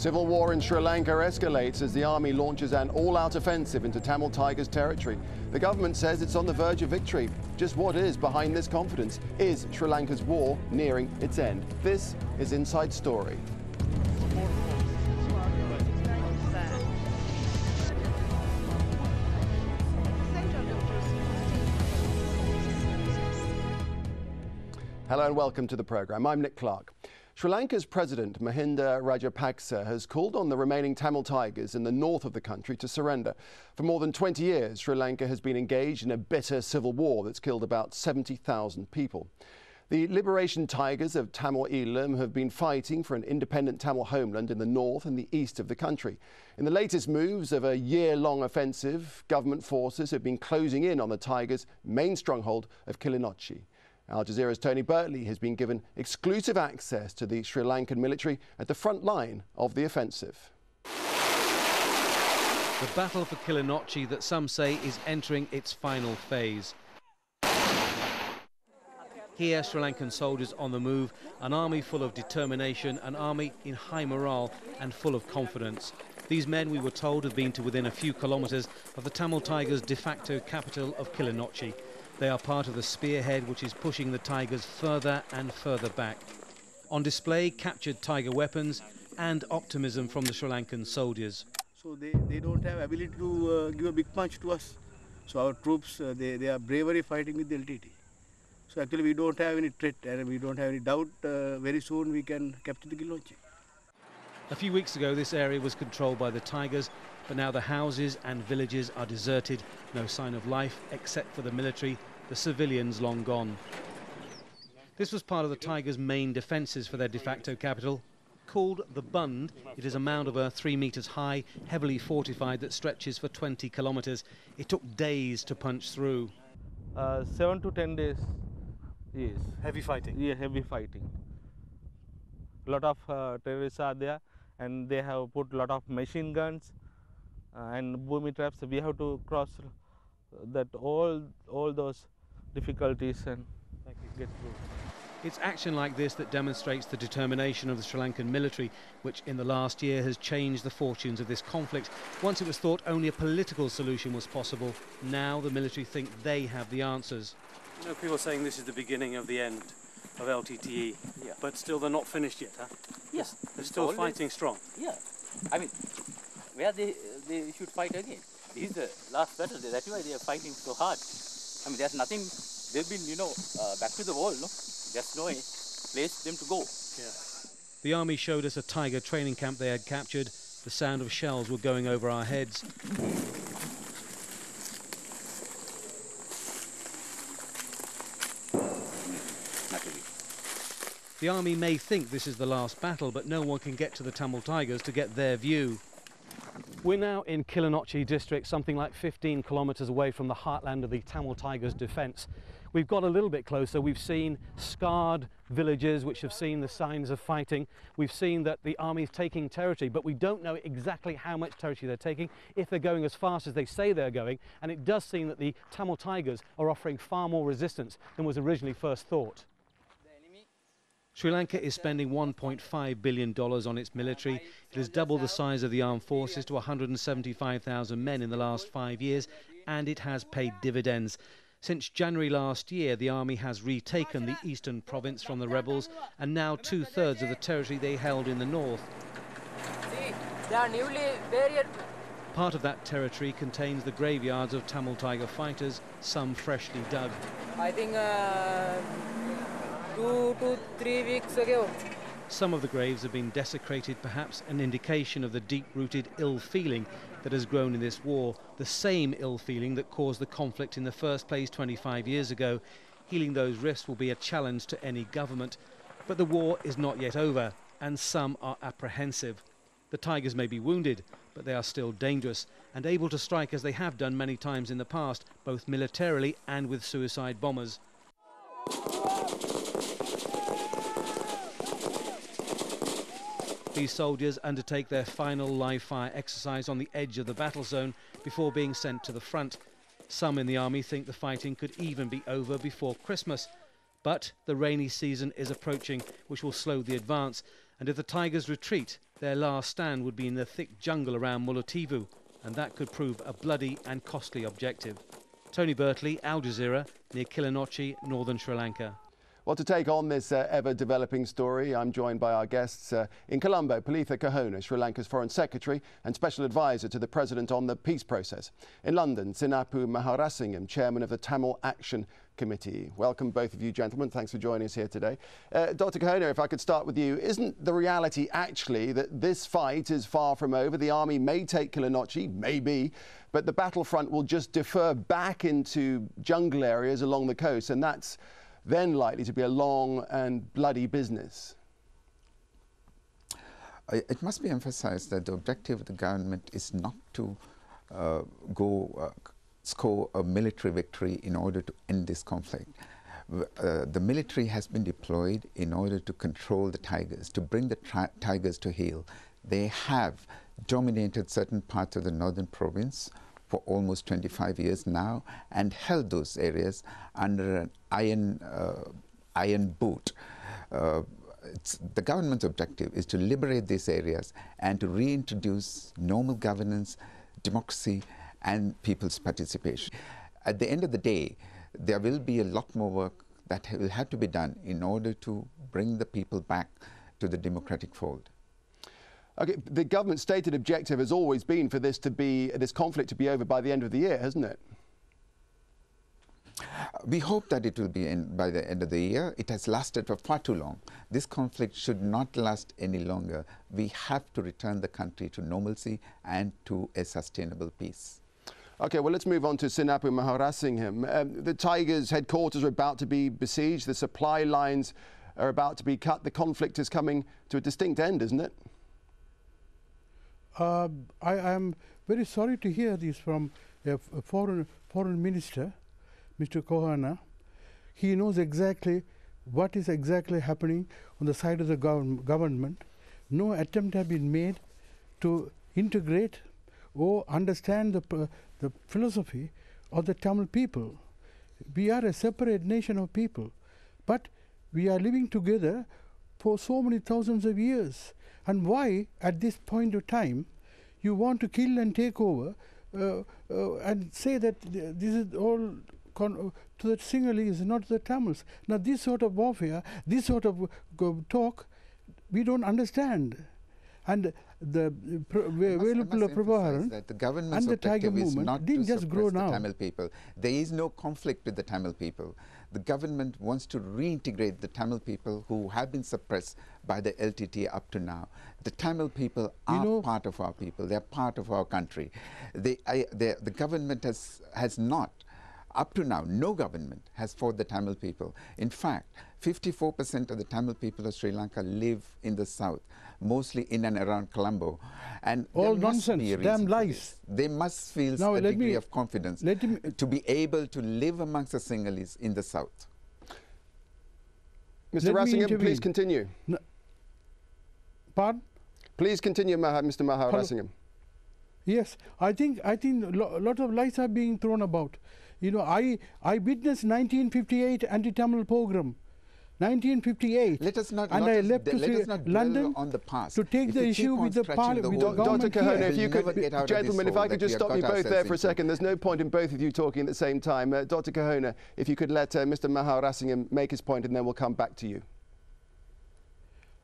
Civil war in Sri Lanka escalates as the army launches an all-out offensive into Tamil Tigers territory. The government says it's on the verge of victory. Just what is behind this confidence? Is Sri Lanka's war nearing its end? This is Inside Story. Hello and welcome to the programme. I'm Nick Clark. Sri Lanka's President Mahinda Rajapaksa has called on the remaining Tamil Tigers in the north of the country to surrender. For more than 20 years, Sri Lanka has been engaged in a bitter civil war that's killed about 70,000 people. The Liberation Tigers of Tamil Eelam have been fighting for an independent Tamil homeland in the north and the east of the country. In the latest moves of a year-long offensive, government forces have been closing in on the Tigers' main stronghold of Kilinochchi. Al Jazeera's Tony Birtley has been given exclusive access to the Sri Lankan military at the front line of the offensive. The battle for Kilinochchi that some say is entering its final phase. Here, Sri Lankan soldiers on the move, an army full of determination, an army in high morale and full of confidence. These men, we were told, have been to within a few kilometres of the Tamil Tigers' de facto capital of Kilinochchi. They are part of the spearhead which is pushing the Tigers further and further back. On display, captured Tiger weapons and optimism from the Sri Lankan soldiers. So they don't have ability to give a big punch to us. So our troops, they are bravely fighting with the LTT. So actually we don't have any threat and we don't have any doubt. Very soon we can capture the Kilinochchi. A few weeks ago, this area was controlled by the Tigers, but now the houses and villages are deserted. No sign of life except for the military, the civilians long gone. This was part of the Tigers' main defences for their de facto capital. Called the Bund, it is a mound of earth 3 metres high, heavily fortified, that stretches for 20 kilometres. It took days to punch through. 7 to 10 days, yes. Heavy fighting? Yeah, heavy fighting. A lot of terrorists are there and they have put a lot of machine guns and boomy traps. We have to cross that all those difficulties and get through. It's action like this that demonstrates the determination of the Sri Lankan military, which in the last year has changed the fortunes of this conflict. Once it was thought only a political solution was possible, now the military think they have the answers. You know, people are saying this is the beginning of the end of LTTE, yeah. But still they're not finished yet, huh? Yes. They're still fighting strong. Yeah. I mean, where they should fight again. This is the last battle. That's why they are fighting so hard. I mean, there's nothing. They've been, back to the wall, no? There's no place for them to go. Yeah. The army showed us a Tiger training camp they had captured. The sound of shells were going over our heads. The army may think this is the last battle, but no one can get to the Tamil Tigers to get their view. We're now in Kilinochchi district, something like 15 kilometres away from the heartland of the Tamil Tigers' defence. We've got a little bit closer. We've seen scarred villages which have seen the signs of fighting. We've seen that the army is taking territory, but we don't know exactly how much territory they're taking, if they're going as fast as they say they're going, and it does seem that the Tamil Tigers are offering far more resistance than was originally first thought. Sri Lanka is spending $1.5 billion on its military. It has doubled the size of the armed forces to 175,000 men in the last 5 years, and it has paid dividends. Since January last year, the army has retaken the eastern province from the rebels, and now 2/3 of the territory they held in the north. Part of that territory contains the graveyards of Tamil Tiger fighters, some freshly dug. I think 2 to 3 weeks ago. Some of the graves have been desecrated, perhaps an indication of the deep-rooted ill feeling that has grown in this war, the same ill feeling that caused the conflict in the first place 25 years ago. Healing those rifts will be a challenge to any government. But the war is not yet over, and some are apprehensive. The Tigers may be wounded, but they are still dangerous and able to strike as they have done many times in the past, both militarily and with suicide bombers. These soldiers undertake their final live-fire exercise on the edge of the battle zone before being sent to the front. Some in the army think the fighting could even be over before Christmas. But the rainy season is approaching, which will slow the advance. And if the Tigers retreat, Their last stand would be in the thick jungle around Mulativu, and that could prove a bloody and costly objective. Tony Bertley, Al Jazeera, near Kilinochchi, northern Sri Lanka. Well, to take on this ever-developing story, I'm joined by our guests in Colombo, Palitha Kahona, Sri Lanka's Foreign Secretary and Special Advisor to the President on the peace process. In London, Sinapu Maharasingam, Chairman of the Tamil Action Committee. Welcome, both of you gentlemen. Thanks for joining us here today. Dr. Kahona, if I could start with you, isn't the reality actually that this fight is far from over? The army may take Kilinochchi, maybe, but the battlefront will just defer back into jungle areas along the coast, and that's then likely to be a long and bloody business? It must be emphasized that the objective of the government is not to score a military victory in order to end this conflict. The military has been deployed in order to control the tigers, to bring the tigers to heel. They have dominated certain parts of the northern province for almost 25 years now and held those areas under an iron boot. The government's objective is to liberate these areas and to reintroduce normal governance, democracy and people's participation. At the end of the day, there will be a lot more work that will have to be done in order to bring the people back to the democratic fold. Okay, the government's stated objective has always been for this conflict to be over by the end of the year, hasn't it? We hope that it will be by the end of the year. It has lasted for far too long. This conflict should not last any longer. We have to return the country to normalcy and to a sustainable peace. Okay, well, let's move on to Sinapu Maharasingam. The Tigers' headquarters are about to be besieged. The supply lines are about to be cut. The conflict is coming to a distinct end, isn't it? I am very sorry to hear this from a foreign minister, Mr. Kahona. He knows exactly what is exactly happening on the side of the government. No attempt has been made to integrate or understand the philosophy of the Tamil people. We are a separate nation of people, but we are living together for so many thousands of years. And why, at this point of time, you want to kill and take over and say that this is all to the Sinhalese, not the Tamils? Now, this sort of warfare, this sort of talk, we don't understand. And the available Prabharan that the government's and the Tiger objective is movement not didn't to just grow suppress the now. Tamil people. There is no conflict with the Tamil people. The government wants to reintegrate the Tamil people who have been suppressed by the LTT up to now. The Tamil people are part of our people. They are part of our country. The government has not, up to now, no government has fought the Tamil people. In fact, 54% of the Tamil people of Sri Lanka live in the south, mostly in and around Colombo. And all nonsense, damn lies. They must feel a degree of confidence to be able to live amongst the Sinhalese in the south. Mr. Rasingham, please continue. No. Pardon? Please continue, Mr. Maharasingam. Yes, I think a lot of lies are being thrown about. You know, I witnessed 1958 anti-Tamil pogrom. 1958. Let us not, and I left to London on the past. To take the issue with the government. Dr. Kahona, if you could, gentlemen, if I could just stop you both there for a second. There's no point in both of you talking at the same time. Dr. Kahona, if you could let Mr. Maharasingam make his point, and then we'll come back to you.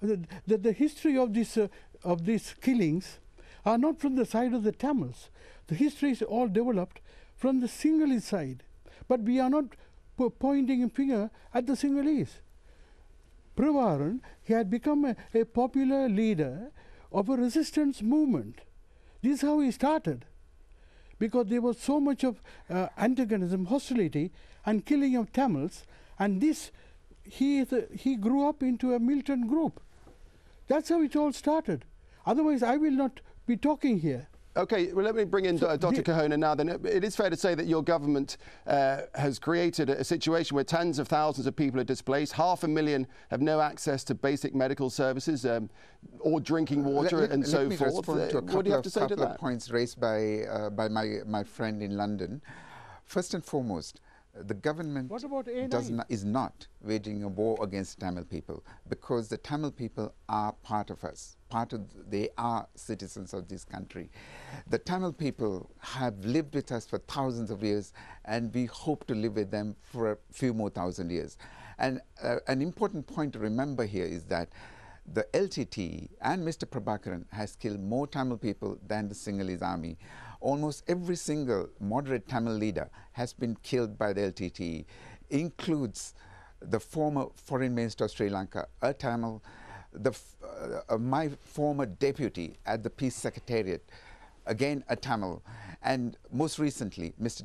The history of these killings are not from the side of the Tamils. The history is all developed from the Sinhalese side. But we are not pointing a finger at the Sinhalese. Prabharan, he had become a popular leader of a resistance movement. This is how he started. Because there was so much of antagonism, hostility and killing of Tamils, and this, he grew up into a militant group. That's how it all started. Otherwise, I will not be talking here. Okay, well, let me bring in Dr. Kahona now. Then it is fair to say that your government has created a situation where tens of thousands of people are displaced. 500,000 have no access to basic medical services or drinking water and so forth. What do you have to say to that? A couple of points raised by my friend in London. First and foremost, The government What about A9? is not waging a war against Tamil people, because the Tamil people are part of us. They are citizens of this country. The Tamil people have lived with us for thousands of years, and we hope to live with them for a few more thousand years. And an important point to remember here is that the LTT and Mr. Prabhakaran has killed more Tamil people than the Sinhalese army. Almost every single moderate Tamil leader has been killed by the LTT, includes the former foreign minister of Sri Lanka, a Tamil, my former deputy at the Peace Secretariat, again a Tamil, and most recently Mr.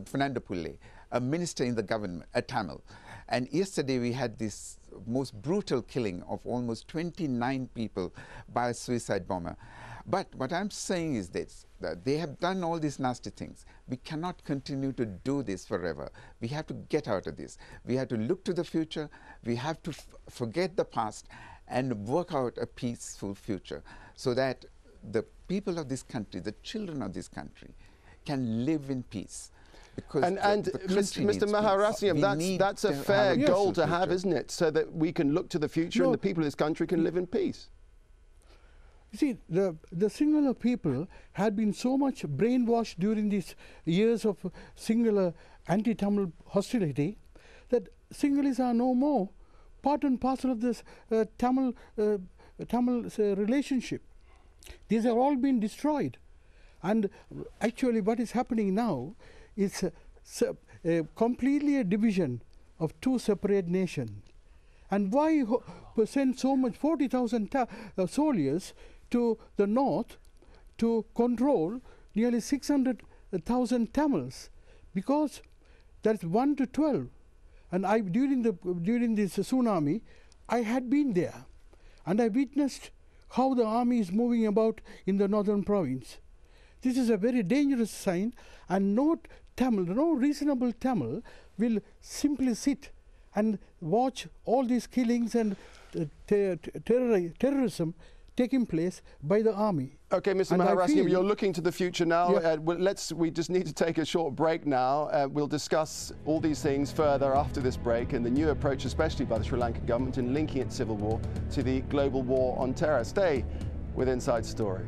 Fernando Pulle, a minister in the government, a Tamil. And yesterday we had this most brutal killing of almost 29 people by a suicide bomber. But what I'm saying is this, that they have done all these nasty things. We cannot continue to do this forever. We have to get out of this. We have to look to the future. We have to forget the past and work out a peaceful future so that the people of this country, the children of this country, can live in peace. Because and Mr. Maharasiam, that's a fair goal to have, isn't it? So that we can look to the future and the people of this country can live in peace. You see, the Sinhala people had been so much brainwashed during these years of Sinhala anti-Tamil hostility that Sinhalese are no more part and parcel of this Tamil relationship. These have all been destroyed. And actually what is happening now is completely a division of two separate nations. And why send so much 40,000 soldiers to the north to control nearly 600,000 Tamils? Because that's 1 to 12. And during this tsunami, I had been there, and I witnessed how the army is moving about in the northern province. This is a very dangerous sign, and no reasonable Tamil will simply sit and watch all these killings and terrorism taking place by the army. Okay, Mr. Maharasiam, you're looking to the future now. Yeah. We just need to take a short break now. We'll discuss all these things further after this break and the new approach, especially by the Sri Lankan government in linking its civil war to the global war on terror. Stay with Inside Story.